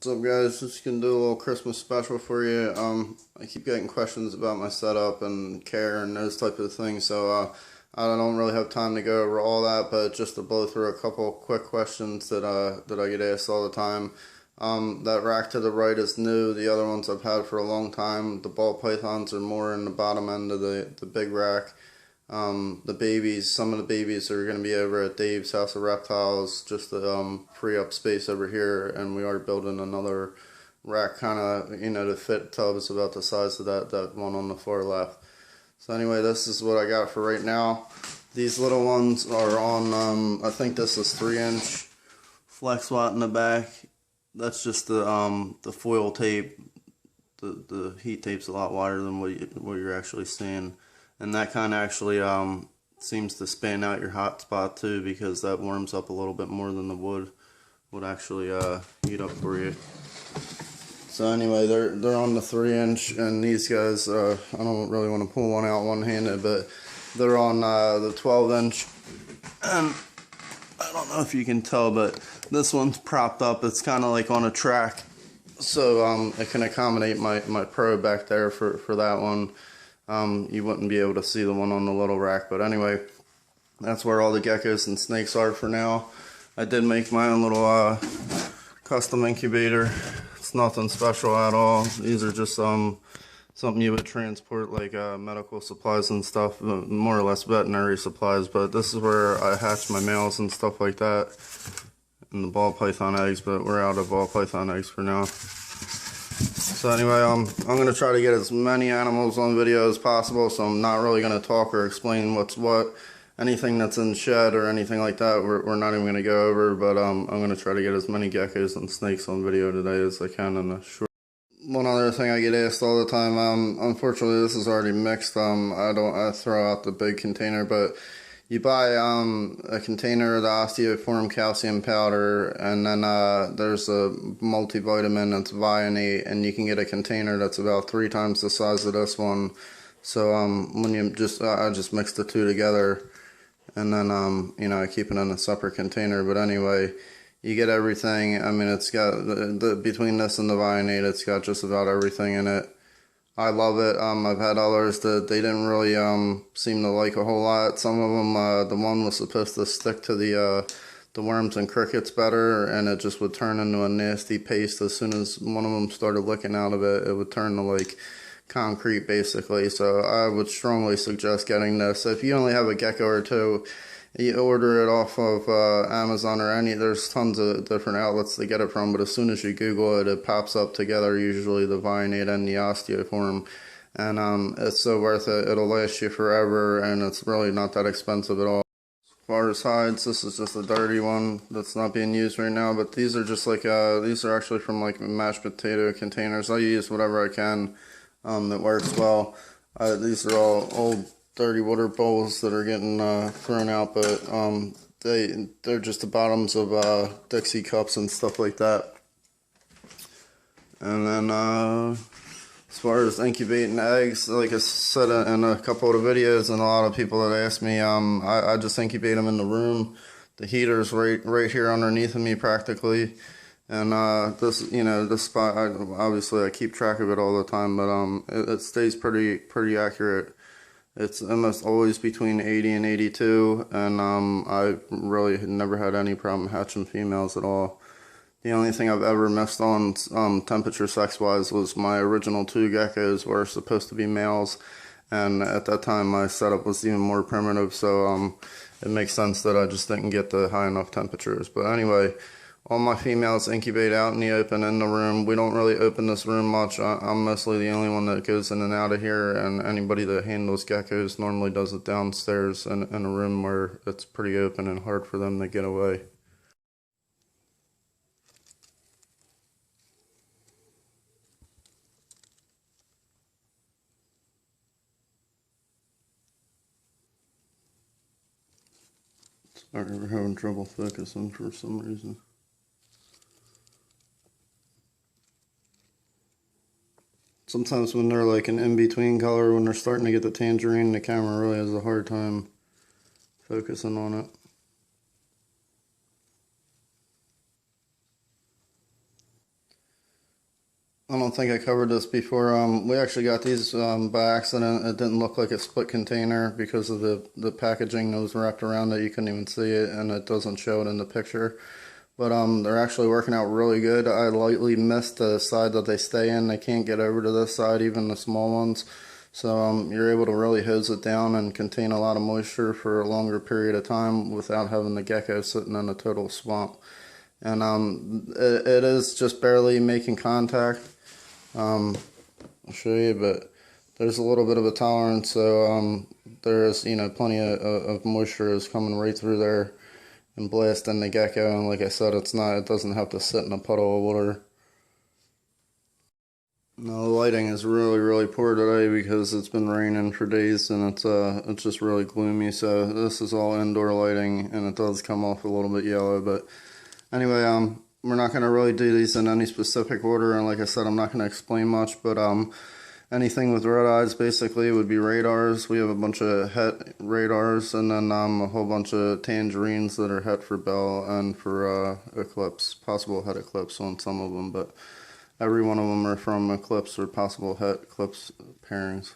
What's up, guys? Just gonna do a little Christmas special for you. I keep getting questions about my setup and care and those type of things, so I don't really have time to go over all that, but just to blow through a couple quick questions that I get asked all the time. That rack to the right is new. The other ones I've had for a long time. The ball pythons are more in the bottom end of the big rack. The babies, some of the babies are going to be over at Dave's House of Reptiles, just to free up space over here, and we are building another rack kind of, to fit tubs about the size of that one on the far left. So anyway, this is what I got for right now. These little ones are on, I think this is 3-inch flex watt in the back. That's just the foil tape. The heat tape's a lot wider than what you're actually seeing. And that kind of actually seems to span out your hot spot too, because that warms up a little bit more than the wood would actually heat up for you. So anyway, they're on the 3-inch, and these guys, I don't really want to pull one out one-handed, but they're on the 12-inch. And I don't know if you can tell, but this one's propped up. It's kind of like on a track, so it can accommodate my Pro back there for that one. You wouldn't be able to see the one on the little rack, but anyway, that's where all the geckos and snakes are for now. I did make my own little custom incubator. It's nothing special at all. These are just something you would transport, like medical supplies and stuff, more or less veterinary supplies, but this is where I hatch my males and stuff like that, and the ball python eggs, but we're out of ball python eggs for now. So anyway, I'm going to try to get as many animals on video as possible, so I'm not really going to talk or explain what's what. Anything that's in shed or anything like that, we're not even going to go over, but I'm going to try to get as many geckos and snakes on video today as I can in a short. One other thing I get asked all the time, unfortunately this is already mixed. I throw out the big container, but you buy a container of the osteoform calcium powder, and then there's a multivitamin that's Vionate, and you can get a container that's about 3 times the size of this one. So when you I just mix the two together, and then I keep it in a separate container. But anyway, you get everything. I mean, it's got between this and the Vionate, it's got just about everything in it. I love it. I've had others that they didn't really seem to like a whole lot. Some of them, the one was supposed to stick to the worms and crickets better, and it just would turn into a nasty paste. As soon as one of them started licking out of it, it would turn to like concrete basically. So I would strongly suggest getting this. If you only have a gecko or two, you order it off of Amazon or there's tons of different outlets to get it from, but as soon as you Google it, it pops up together, usually the Vionate and the osteoform, and it's so worth it. It'll last you forever, and it's really not that expensive at all. As far as hides, this is just a dirty one that's not being used right now, but these are just like, these are actually from like mashed potato containers. I use whatever I can that works well. These are all old dirty water bowls that are getting thrown out, but they're just the bottoms of Dixie cups and stuff like that. And then as far as incubating eggs, like I said in a couple of the videos, and a lot of people that ask me, I just incubate them in the room. The heater's right here underneath of me practically, and this spot, obviously I keep track of it all the time, but it stays pretty accurate. It's almost always between 80 and 82, and I really never had any problem hatching females at all. The only thing I've ever missed on temperature sex-wise was my original 2 geckos were supposed to be males, and at that time my setup was even more primitive, so it makes sense that I just didn't get the high enough temperatures. But anyway, all my females incubate out in the open in the room. We don't really open this room much. I'm mostly the only one that goes in and out of here, and anybody that handles geckos normally does it downstairs in a room where it's pretty open and hard for them to get away. Sorry, we're having trouble focusing for some reason. Sometimes when they're like an in-between color, when they're starting to get the tangerine, the camera really has a hard time focusing on it. I don't think I covered this before. We actually got these by accident. It didn't look like a split container because of the packaging that was wrapped around it. You couldn't even see it, and it doesn't show it in the picture. But they're actually working out really good. I lightly missed the side that they stay in. They can't get over to this side, even the small ones. So you're able to really hose it down and contain a lot of moisture for a longer period of time without having the gecko sitting in a total swamp. And it is just barely making contact. I'll show you, but there's a little bit of a tolerance, so there's plenty of moisture is coming right through there and blasting the gecko. And like I said, it doesn't have to sit in a puddle of water. No, the lighting is really poor today because it's been raining for days and it's just really gloomy. So this is all indoor lighting and it does come off a little bit yellow, but anyway, we're not going to really do these in any specific order, and like I said, I'm not going to explain much, but anything with red eyes basically would be radars. We have a bunch of het radars, and then a whole bunch of tangerines that are het for bell and for eclipse, possible het eclipse on some of them, but every one of them are from eclipse or possible het eclipse pairings.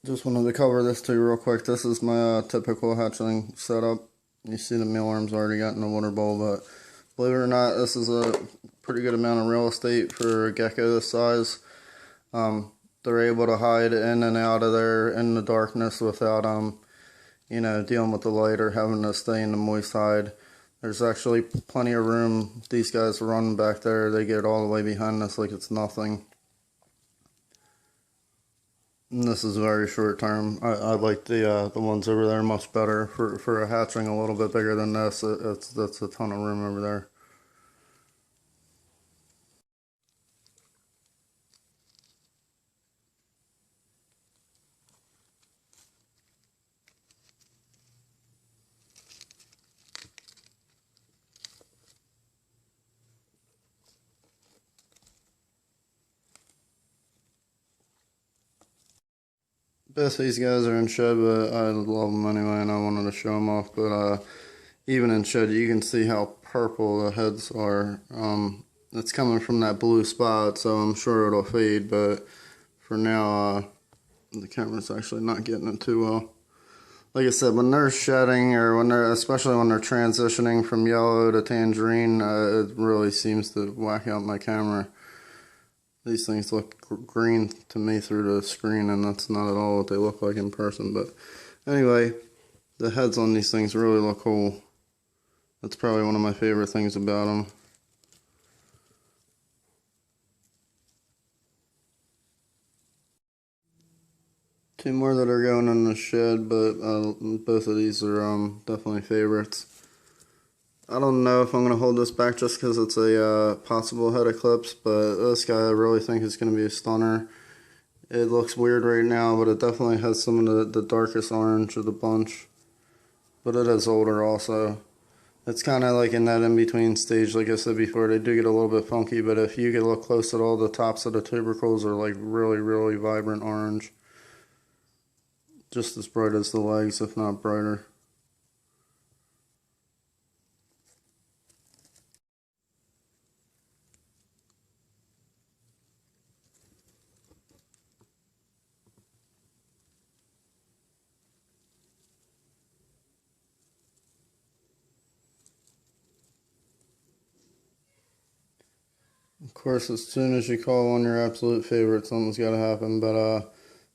Just wanted to cover this too real quick. This is my typical hatchling setup. You see the mealworms already got in the water bowl, but believe it or not, this is a pretty good amount of real estate for a gecko this size. They're able to hide in and out of there in the darkness without, dealing with the light or having to stay in the moist hide. There's actually plenty of room. These guys run back there. They get all the way behind us like it's nothing. And this is very short term. I like the ones over there much better for a hatchling a little bit bigger than this. That's a ton of room over there. Both these guys are in shed, but I love them anyway, and I wanted to show them off. But even in shed, you can see how purple the heads are. It's coming from that blue spot, so I'm sure it'll fade. But for now, the camera's actually not getting it too well. Like I said, when they're shedding, or especially when they're transitioning from yellow to tangerine, it really seems to whack out my camera. These things look green to me through the screen, and that's not at all what they look like in person. But anyway, the heads on these things really look cool. That's probably one of my favorite things about them. Two more that are going in the shed, but both of these are definitely favorites. I don't know if I'm going to hold this back just because it's a possible het eclipse, but this guy I really think is going to be a stunner. It looks weird right now, but it definitely has some of the darkest orange of the bunch. But it is older also. It's kind of like in that in-between stage, like I said before. They do get a little bit funky, but if you get a look close at all, the tops of the tubercles are like really vibrant orange. Just as bright as the legs, if not brighter. Of course, as soon as you call on your absolute favorite, something's got to happen. But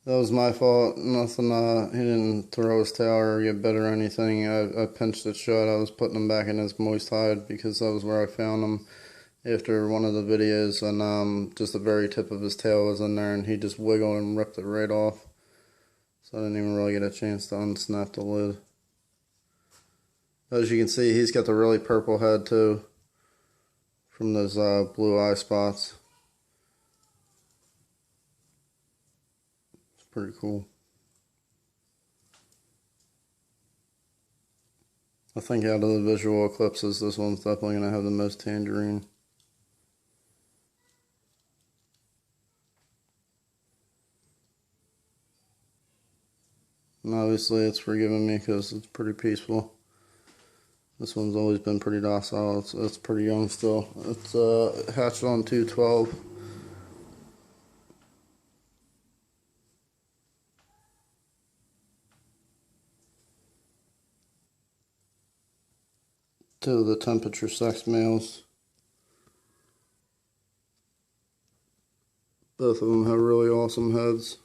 That was my fault. Nothing, he didn't throw his tail or get bit or anything. I pinched it shut. I was putting him back in his moist hide because that was where I found him after one of the videos, and just the very tip of his tail was in there, and he just wiggled and ripped it right off. So I didn't even really get a chance to unsnap the lid. As you can see, he's got the really purple head too, from those blue eye spots. It's pretty cool. I think out of the visual eclipses, this one's definitely going to have the most tangerine. And obviously it's forgiving me because it's pretty peaceful. This one's always been pretty docile. It's pretty young still. It's hatched on 212. Two of the temperature sex males. Both of them have really awesome heads.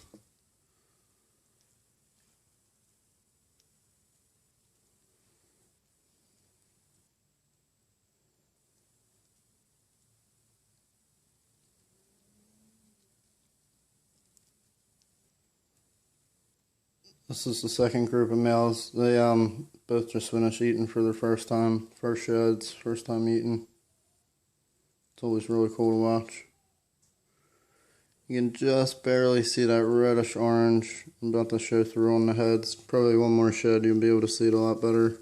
This is the second group of males. They both just finished eating for their first time. First sheds, first time eating. It's always really cool to watch. You can just barely see that reddish orange. I'm about to show through on the heads. Probably one more shed, you'll be able to see it a lot better.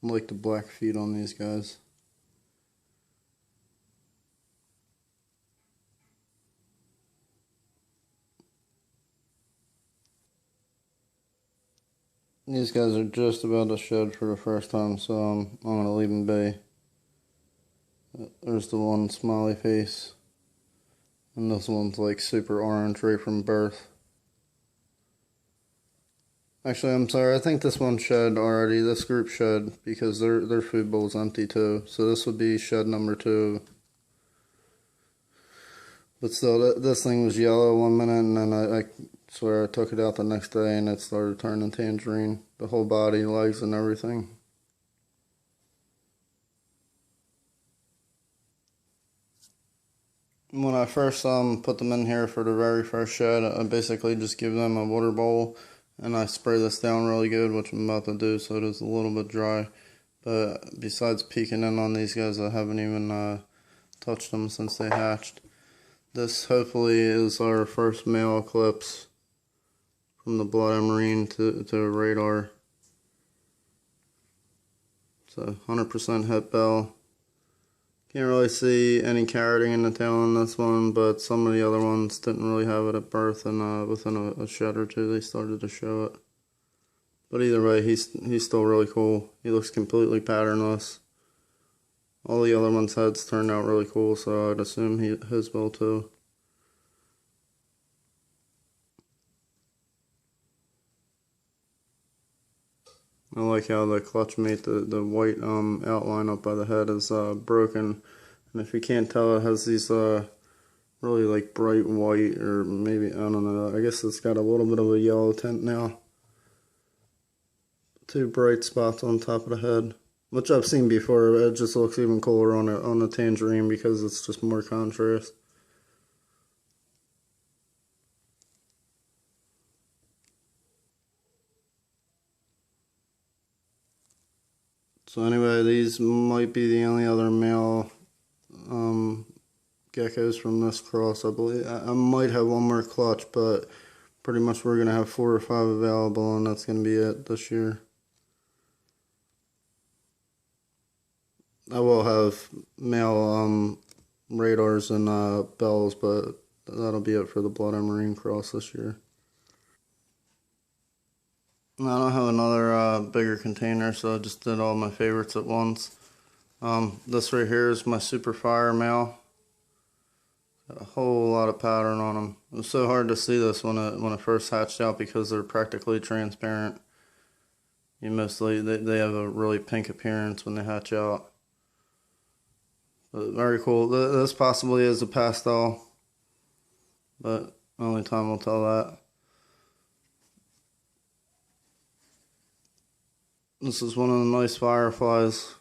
I like the black feet on these guys. These guys are just about to shed for the first time, so I'm going to leave them be. There's the one smiley face. And this one's like super orange right from birth. Actually, I'm sorry, I think this one shed already. This group shed because their food bowl's empty too. So this would be shed number 2. But still, this thing was yellow one minute, and then I swear I took it out the next day and it started turning tangerine. The whole body, legs, and everything. When I first put them in here for the very first shed, I basically just give them a water bowl and I spray this down really good, which I'm about to do, so it is a little bit dry. But besides peeking in on these guys, I haven't even touched them since they hatched. This hopefully is our first male eclipse from the blood marine to radar. So 100% het bell. Can't really see any carroting in the tail on this one, but some of the other ones didn't really have it at birth, and within a shed or two they started to show it. But either way, he's still really cool. He looks completely patternless. All the other ones' heads turned out really cool, so I'd assume his will too. I like how the clutch mate, the white outline up by the head is broken. And if you can't tell, it has these really like bright white, or maybe, I don't know, I guess it's got a little bit of a yellow tint now. 2 bright spots on top of the head, which I've seen before. It just looks even cooler on the tangerine because it's just more contrast. So anyway, these might be the only other male geckos from this cross, I believe. I might have one more clutch, but pretty much we're going to have 4 or 5 available, and that's going to be it this year. I will have male radars and bells, but that'll be it for the blood and marine cross this year. I don't have another bigger container, so I just did all my favorites at once. This right here is my super fire male. Got a whole lot of pattern on them. It was so hard to see this when it first hatched out because they're practically transparent. They have a really pink appearance when they hatch out. Very cool. This possibly is a pastel, but only time will tell that. This is one of the nice fireflies.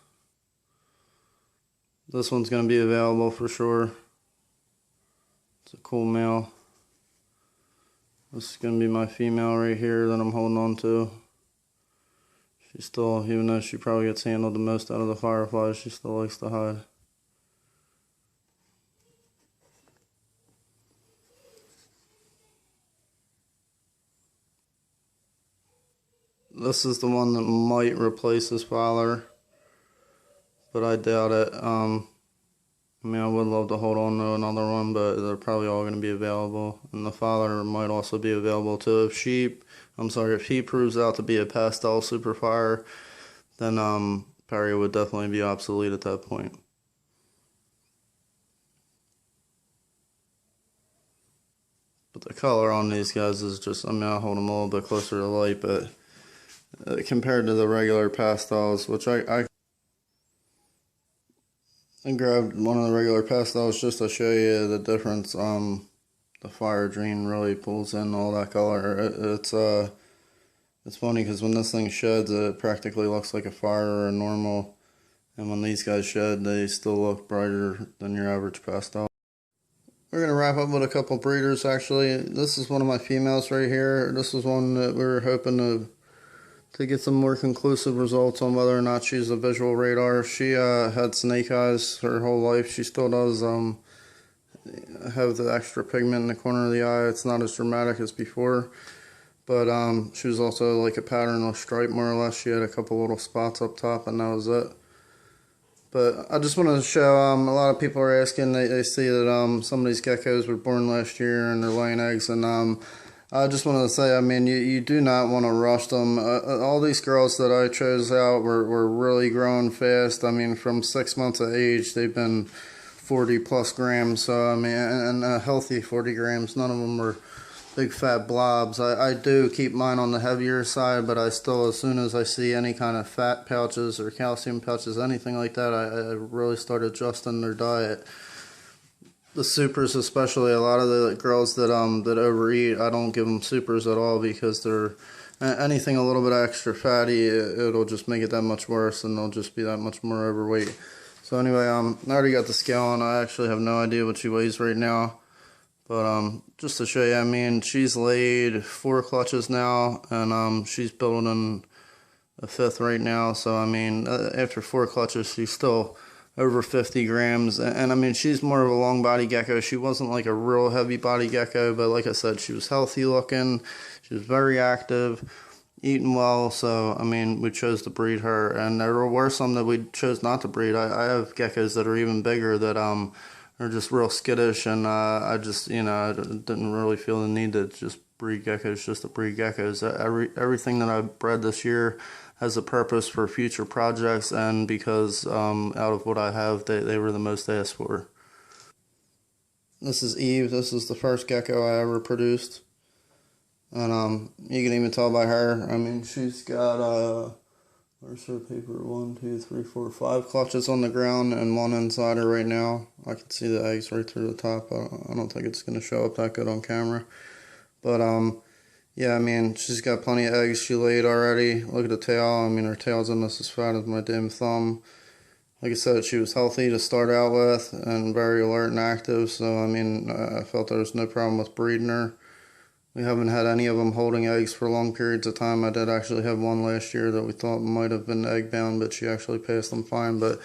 This one's going to be available for sure. It's a cool male. This is going to be my female right here that I'm holding on to. She still, even though she probably gets handled the most out of the fireflies, she still likes to hide. This is the one that might replace this father, but I doubt it. I mean, I would love to hold on to another one, but they're probably all going to be available. And the father might also be available too. If he proves out to be a pastel super fire, then Perry would definitely be obsolete at that point. But the color on these guys is just, I mean, I'll hold them a little bit closer to light, but compared to the regular pastels, which I grabbed one of the regular pastels just to show you the difference. The fire dream really pulls in all that color. It's funny because when this thing sheds, it practically looks like a fire or a normal, and when these guys shed, they still look brighter than your average pastel. We're gonna wrap up with a couple breeders. Actually, this is one of my females right here. This is one that we were hoping to get some more conclusive results on whether or not she's a visual radar. She had snake eyes her whole life. She still does have the extra pigment in the corner of the eye. It's not as dramatic as before, but she was also like a patternless stripe more or less. She had a couple little spots up top and that was it. But I just wanted to show, a lot of people are asking, they see that some of these geckos were born last year and they're laying eggs, and I just wanted to say, I mean, you do not want to rush them. All these girls that I chose out were really growing fast. I mean, from 6 months of age, they've been 40 plus grams. So, I mean, and a healthy 40 grams. None of them were big fat blobs. I do keep mine on the heavier side, but I still, as soon as I see any kind of fat pouches or calcium pouches, anything like that, I really start adjusting their diet. The supers, especially, a lot of the girls that that overeat, I don't give them supers at all because they're anything a little bit extra fatty, it'll just make it that much worse, and they'll just be that much more overweight. So anyway, I already got the scale on. I actually have no idea what she weighs right now, but just to show you, I mean, she's laid 4 clutches now, and she's building a 5th right now. So I mean, after 4 clutches, she's still over 50 grams, and I mean, she's more of a long body gecko. She wasn't like a real heavy body gecko, but like I said, she was healthy looking, she was very active, eating well. So I mean, we chose to breed her, and there were some that we chose not to breed. I have geckos that are even bigger that are just real skittish, and I just, you know, I didn't really feel the need to just breed geckos just to breed geckos. Everything that I bred this year has a purpose for future projects, and because out of what I have, they were the most asked for. This is Eve. This is the first gecko I ever produced, and you can even tell by her. I mean, she's got where's her paper? 1, 2, 3, 4, 5 clutches on the ground and 1 inside her right now. I can see the eggs right through the top. I don't think it's gonna show up that good on camera, but yeah, I mean, she's got plenty of eggs she laid already. Look at the tail. I mean, her tail's almost as fat as my damn thumb. Like I said, she was healthy to start out with and very alert and active. So, I mean, I felt there was no problem with breeding her. We haven't had any of them holding eggs for long periods of time. I did actually have one last year that we thought might have been egg bound, but she actually passed them fine. But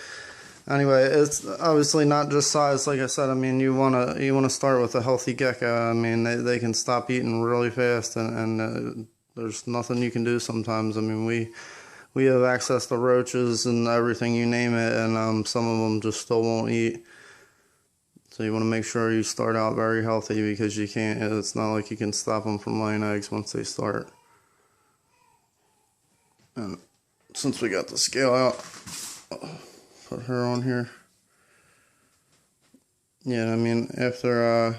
anyway, it's obviously not just size. Like I said, I mean, you wanna start with a healthy gecko. I mean, they can stop eating really fast, and there's nothing you can do sometimes. I mean, we have access to roaches and everything, you name it, and some of them just still won't eat. So you want to make sure you start out very healthy, because you can't. It's not like you can stop them from laying eggs once they start. And since we got the scale out, put her on here. Yeah, I mean, after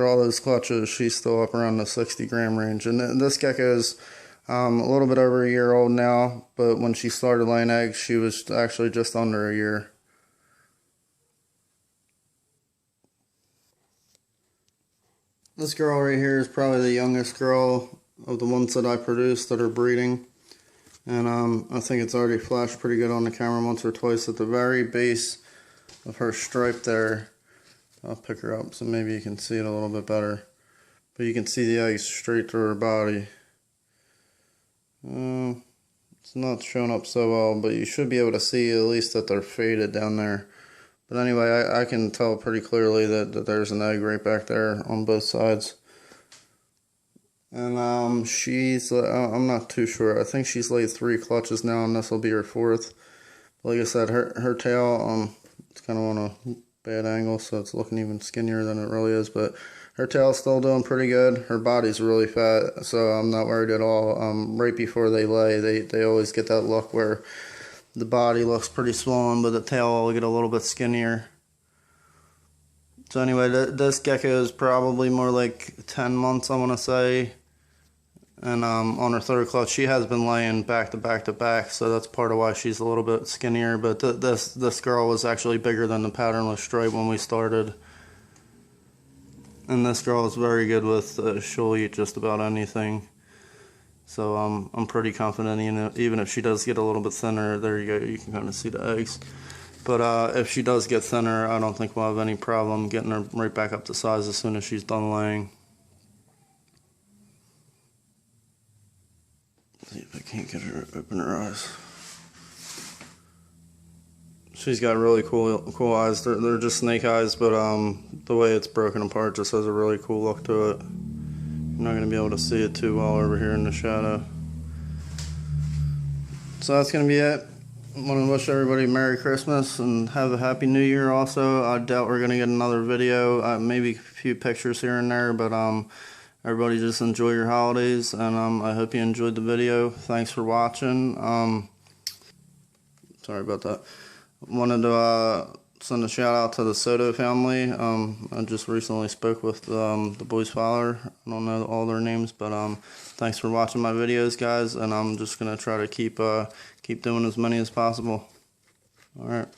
all those clutches, she's still up around the 60 gram range. And this gecko is a little bit over a year old now, but when she started laying eggs, she was actually just under a year. This girl right here is probably the youngest girl of the ones that I produced that are breeding. And I think it's already flashed pretty good on the camera once or twice at the very base of her stripe there. I'll pick her up so maybe you can see it a little bit better. But you can see the eggs straight through her body. It's not showing up so well, but you should be able to see at least that they're faded down there. But anyway, I can tell pretty clearly that there's an egg right back there on both sides. And she's, I'm not too sure. I think she's laid 3 clutches now, and this will be her 4th. But like I said, her tail, it's kind of on a bad angle, so it's looking even skinnier than it really is. But her tail's still doing pretty good. Her body's really fat, so I'm not worried at all. Right before they lay, they always get that look where the body looks pretty swollen, but the tail will get a little bit skinnier. So anyway, this gecko is probably more like 10 months, I want to say. And on her 3rd clutch, she has been laying back to back to back, so that's part of why she's a little bit skinnier. But this girl was actually bigger than the patternless stripe when we started. And this girl is very good with, she'll eat just about anything. So I'm pretty confident, even if she does get a little bit thinner, there you go, you can kind of see the eggs. But if she does get thinner, I don't think we'll have any problem getting her right back up to size as soon as she's done laying. Let's see if I can't get her to open her eyes. She's got really cool eyes. They're just snake eyes, but the way it's broken apart just has a really cool look to it. You're not going to be able to see it too well over here in the shadow. So that's going to be it. I want to wish everybody Merry Christmas and have a Happy New Year also. I doubt we're going to get another video, maybe a few pictures here and there, but everybody just enjoy your holidays, and I hope you enjoyed the video. Thanks for watching. Sorry about that. Wanted to send a shout out to the Soto family. I just recently spoke with the boys' father. I don't know all their names, but thanks for watching my videos, guys, and I'm just gonna try to keep doing as many as possible. All right.